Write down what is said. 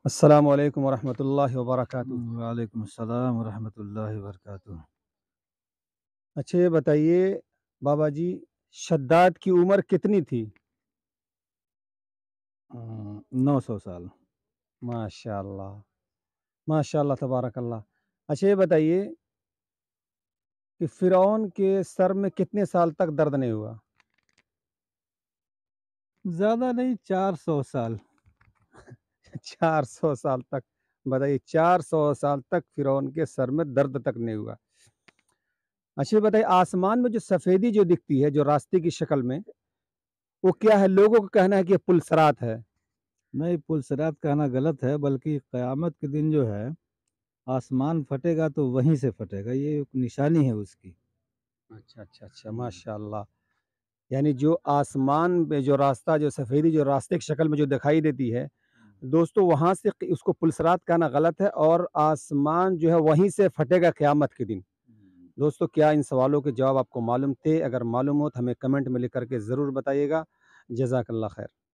السلام علیکم ورحمۃ اللہ وبرکاتہ۔ وعلیکم السلام ورحمۃ اللہ وبرکاتہ۔ اچھا یہ بتائیے بابا جی، شداد کی عمر کتنی تھی؟ 900 سال۔ ماشاء اللہ، ماشاء اللہ، تبارک اللہ۔ اچھا یہ بتائیے کہ فرعون کے سر میں کتنے سال تک درد نہیں ہوا؟ زیادہ نہیں، 400 سال۔ 400 سال تک؟ بتائیے، 400 سال تک فرعون کے سر میں درد تک نہیں ہوا۔ اچھا یہ بتائیے، آسمان میں جو سفیدی جو دکھتی ہے جو راستے کی شکل میں، وہ کیا ہے؟ لوگوں کا کہنا ہے کہ یہ پلسرات ہے۔ نہیں، پلسرات کہنا غلط ہے، بلکہ قیامت کے دن جو ہے آسمان پھٹے گا تو وہیں سے پھٹے گا، یہ ایک نشانی ہے اس کی۔ اچھا اچھا اچھا، ماشاء اللہ۔ یعنی جو آسمان پہ جو راستہ، جو سفیدی جو راستے کی شکل میں جو دکھائی دیتی ہے دوستو، وہاں سے اس کو پلسرات کہنا غلط ہے، اور آسمان جو ہے وہیں سے پھٹے گا قیامت کے دن۔ دوستو، کیا ان سوالوں کے جواب آپ کو معلوم تھے؟ اگر معلوم ہو تو ہمیں کمنٹ میں لکھ کر کے ضرور بتائیے گا۔ جزاک اللہ خیر۔